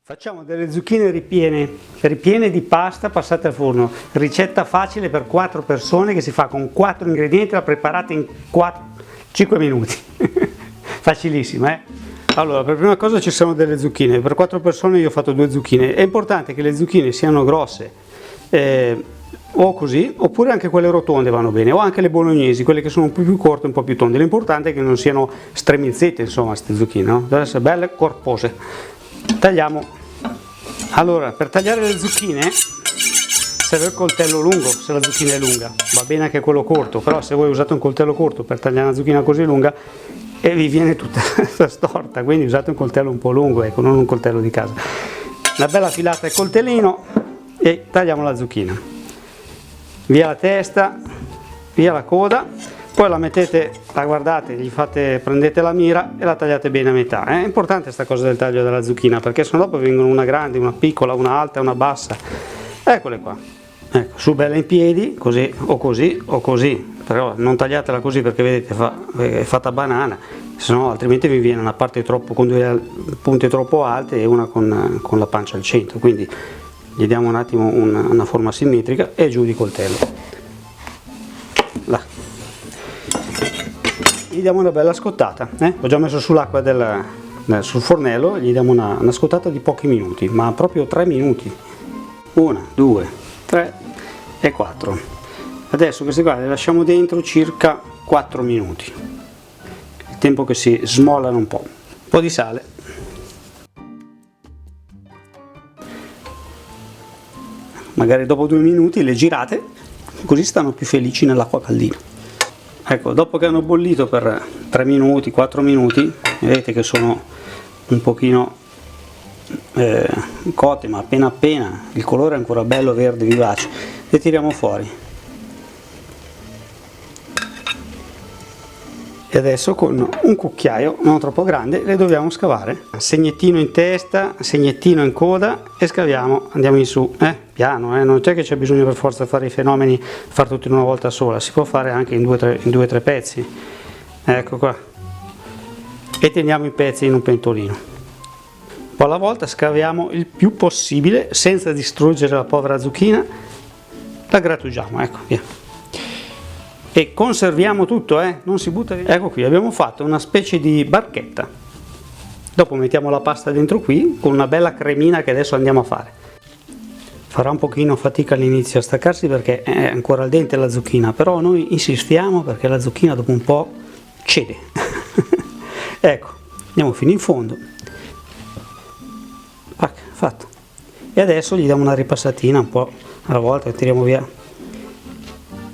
Facciamo delle zucchine ripiene di pasta passate al forno, ricetta facile per 4 persone che si fa con 4 ingredienti, la preparate in 5 minuti, facilissima Allora, per prima cosa ci sono delle zucchine, per 4 persone io ho fatto 2 zucchine, è importante che le zucchine siano grosse, o così, oppure anche quelle rotonde vanno bene, o anche le bolognesi, quelle che sono un po' più corte, un po' più tonde, l'importante è che non siano streminzette, insomma, queste zucchine, no? Devono essere belle, corpose. Tagliamo. Allora, per tagliare le zucchine serve il coltello lungo, se la zucchina è lunga, va bene anche quello corto, però se voi usate un coltello corto per tagliare una zucchina così lunga e vi viene tutta storta, quindi usate un coltello un po' lungo, ecco, non un coltello di casa. Una bella filata al coltellino e tagliamo la zucchina. Via la testa, via la coda. Poi la mettete, la guardate, prendete la mira e la tagliate bene a metà. È importante questa cosa del taglio della zucchina, perché sennò dopo vengono una grande, una piccola, una alta e una bassa. Eccole qua. Ecco, su bella in piedi, così o così o così. Però non tagliatela così perché vedete è fatta banana, sennò altrimenti vi viene una parte troppo con due punte troppo alte e una con la pancia al centro. Quindi gli diamo un attimo una forma simmetrica e giù di coltello. Là. Gli diamo una bella scottata, ho già messo sull'acqua sul fornello, gli diamo una scottata di pochi minuti, ma proprio 3 minuti. 1, 2, 3 e 4. Adesso queste qua le lasciamo dentro circa 4 minuti, il tempo che si smollano un po' di sale. Magari dopo 2 minuti le girate, così stanno più felici nell'acqua caldina. Ecco, dopo che hanno bollito per 3 minuti, 4 minuti, vedete che sono un pochino cotte, ma appena il colore è ancora bello verde vivace, le tiriamo fuori. E adesso con un cucchiaio non troppo grande le dobbiamo scavare. Segnettino in testa, segnettino in coda e scaviamo, andiamo in su, piano, non c'è che c'è bisogno per forza fare i fenomeni, far tutto in una volta sola, si può fare anche in 2-3 pezzi. Ecco qua. E teniamo i pezzi in un pentolino. Un po' alla volta scaviamo il più possibile senza distruggere la povera zucchina, la grattugiamo, ecco, via. E conserviamo tutto, non si butta via. Ecco qui, abbiamo fatto una specie di barchetta. Dopo mettiamo la pasta dentro qui con una bella cremina che adesso andiamo a fare. Farà un pochino fatica all'inizio a staccarsi perché è ancora al dente la zucchina, però noi insistiamo perché la zucchina dopo un po' cede. Ecco, andiamo fino in fondo. Fatto. E adesso gli diamo una ripassatina un po' alla volta, tiriamo via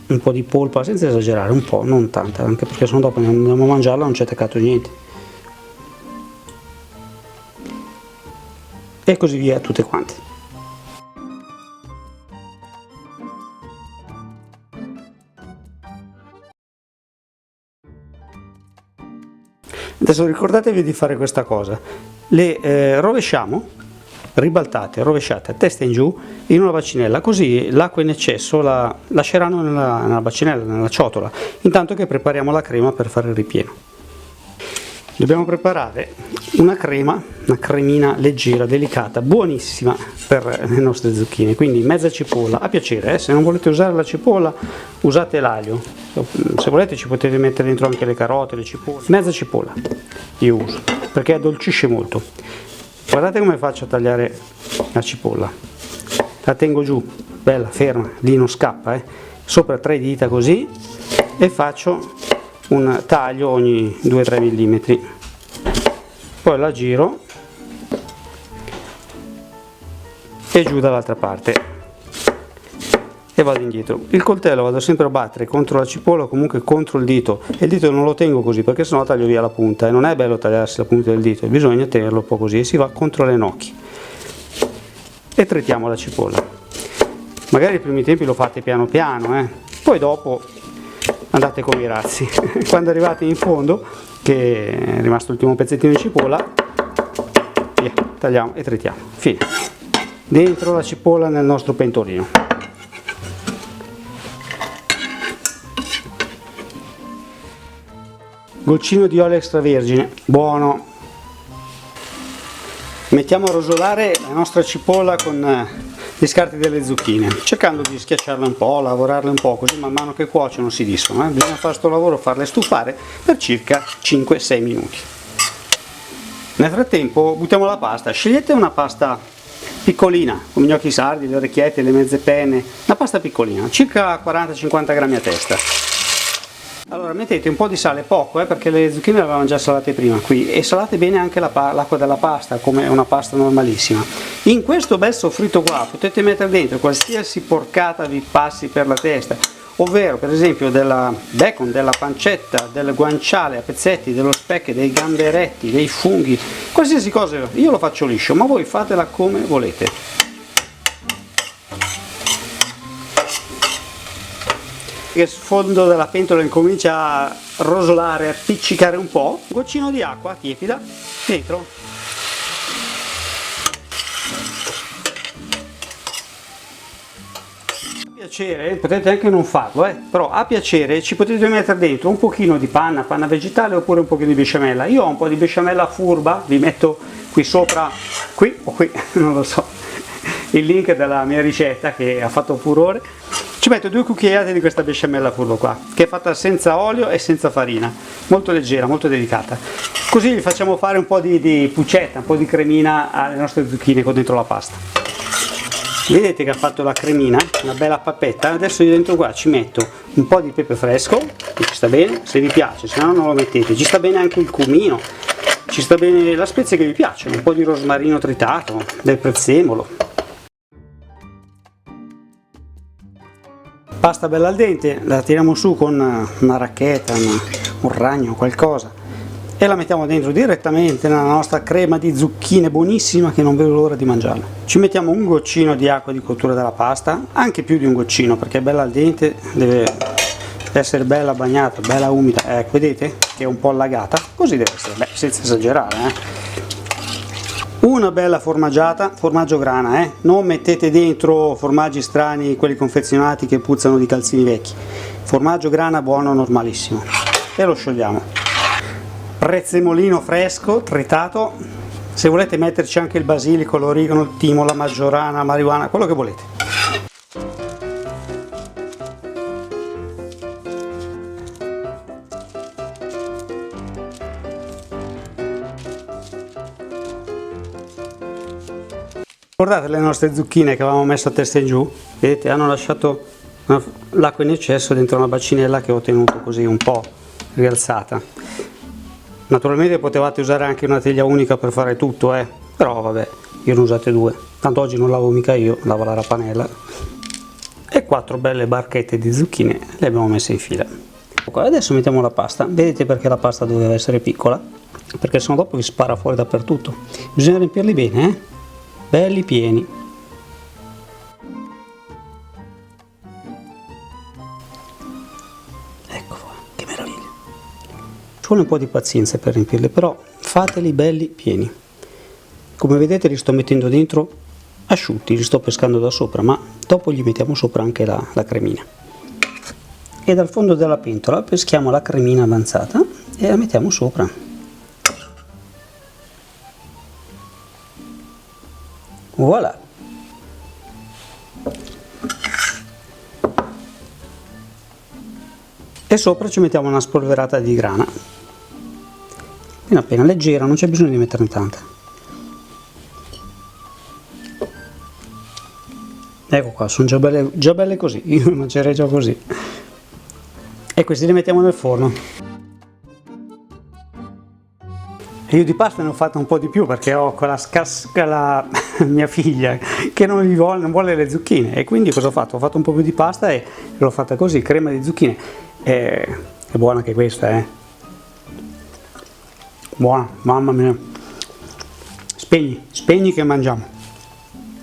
un po' di polpa, senza esagerare, un po', non tanta, anche perché sennò dopo andiamo a mangiarla non c'è attaccato niente. E così via tutte quante. Adesso ricordatevi di fare questa cosa, le rovesciamo, ribaltate, rovesciate a testa in giù in una bacinella, così l'acqua in eccesso la lasceranno nella bacinella, nella ciotola, intanto che prepariamo la crema per fare il ripieno. Dobbiamo preparare una cremina leggera, delicata, buonissima per le nostre zucchine, quindi mezza cipolla, a piacere, se non volete usare la cipolla usate l'aglio, se volete ci potete mettere dentro anche le carote, le cipolle, mezza cipolla io uso, perché addolcisce molto. Guardate come faccio a tagliare la cipolla, la tengo giù, bella, ferma, lì non scappa, sopra 3 dita così e faccio un taglio ogni 2-3 mm, poi la giro e giù dall'altra parte e vado indietro. Il coltello vado sempre a battere contro la cipolla o comunque contro il dito, e il dito non lo tengo così perché sennò taglio via la punta e non è bello tagliarsi la punta del dito, bisogna tenerlo un po' così e si va contro le nocche e trittiamo la cipolla. Magari i primi tempi lo fate piano piano, poi dopo andate come i razzi. Quando arrivate in fondo, che è rimasto l'ultimo pezzettino di cipolla, via, tagliamo e trittiamo, fine. Dentro la cipolla nel nostro pentolino. Goccino di olio extravergine, buono. Mettiamo a rosolare la nostra cipolla con gli scarti delle zucchine, cercando di schiacciarle un po', lavorarle un po', così man mano che cuociono si disfano. Bisogna fare questo lavoro, farle stufare per circa 5-6 minuti. Nel frattempo buttiamo la pasta. Scegliete una pasta piccolina, come gli occhi sardi, le orecchiette, le mezze penne, una pasta piccolina, circa 40-50 grammi a testa. Allora mettete un po' di sale, poco, perché le zucchine le avevamo già salate prima qui, e salate bene anche l'acqua della pasta, come una pasta normalissima. In questo bel soffritto qua potete mettere dentro qualsiasi porcata vi passi per la testa, ovvero per esempio della bacon, della pancetta, del guanciale a pezzetti, dello speck, dei gamberetti, dei funghi, qualsiasi cosa. Io lo faccio liscio, ma voi fatela come volete. Il fondo della pentola incomincia a rosolare, a appiccicare un po', un goccino di acqua tiepida dentro. A piacere, potete anche non farlo, però a piacere ci potete mettere dentro un pochino di panna vegetale oppure un pochino di besciamella. Io ho un po' di besciamella furba, vi metto qui sopra, qui o qui, non lo so, il link della mia ricetta che ha fatto furore. Ci metto 2 cucchiaiate di questa besciamella furbo qua, che è fatta senza olio e senza farina, molto leggera, molto delicata. Così gli facciamo fare un po' di puccetta, un po' di cremina alle nostre zucchine con dentro la pasta. Vedete che ha fatto la cremina, una bella pappetta. Adesso io dentro qua ci metto un po' di pepe fresco, che ci sta bene, se vi piace, se no non lo mettete. Ci sta bene anche il cumino, ci sta bene la spezia che vi piace, un po' di rosmarino tritato, del prezzemolo. Pasta bella al dente, la tiriamo su con una racchetta, un ragno, qualcosa, e la mettiamo dentro direttamente nella nostra crema di zucchine buonissima che non vedo l'ora di mangiarla. Ci mettiamo un goccino di acqua di cottura della pasta, anche più di un goccino perché è bella al dente, deve essere bella bagnata, bella umida, vedete che è un po' allagata, così deve essere, senza esagerare. Una bella formaggiata, formaggio grana, non mettete dentro formaggi strani, quelli confezionati che puzzano di calzini vecchi. Formaggio grana buono, normalissimo. E lo sciogliamo. Prezzemolino fresco, tritato. Se volete metterci anche il basilico, l'origano, il timo, la maggiorana, la marijuana, quello che volete. Guardate le nostre zucchine che avevamo messo a testa in giù, vedete, hanno lasciato l'acqua in eccesso dentro una bacinella che ho tenuto così un po' rialzata. Naturalmente potevate usare anche una teglia unica per fare tutto, però vabbè, io ne usate 2, tanto oggi non lavo mica io, lavo la rapanella. E 4 belle barchette di zucchine le abbiamo messe in fila. Adesso mettiamo la pasta, vedete perché la pasta doveva essere piccola? Perché sennò dopo vi spara fuori dappertutto. Bisogna riempirli bene, belli pieni. Ecco qua, che meraviglia. Ci vuole un po' di pazienza per riempirli, però fateli belli pieni. Come vedete li sto mettendo dentro asciutti, li sto pescando da sopra, ma dopo gli mettiamo sopra anche la cremina. E dal fondo della pentola peschiamo la cremina avanzata e la mettiamo sopra. Voilà! E sopra ci mettiamo una spolverata di grana, appena leggera, non c'è bisogno di metterne tanta. Ecco qua, sono già belle così, io le mangerei già così. E questi li mettiamo nel forno. E io di pasta ne ho fatta un po' di più perché ho quella scasca mia figlia che non vuole le zucchine, e quindi cosa ho fatto? Ho fatto un po' più di pasta e l'ho fatta così, crema di zucchine. È buona anche questa, buona, mamma mia. Spegni che mangiamo.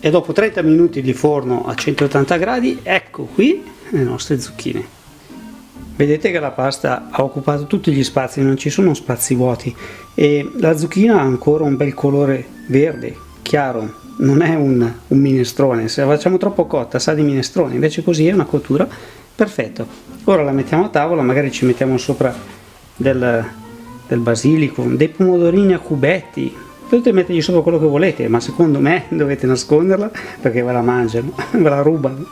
E dopo 30 minuti di forno a 180 gradi, ecco qui le nostre zucchine. Vedete che la pasta ha occupato tutti gli spazi, non ci sono spazi vuoti, e la zucchina ha ancora un bel colore verde, chiaro, non è un minestrone. Se la facciamo troppo cotta sa di minestrone, invece così è una cottura perfetta. Ora la mettiamo a tavola, magari ci mettiamo sopra del basilico, dei pomodorini a cubetti, Potete mettergli sopra quello che volete, ma secondo me dovete nasconderla perché ve la mangiano, ve la rubano.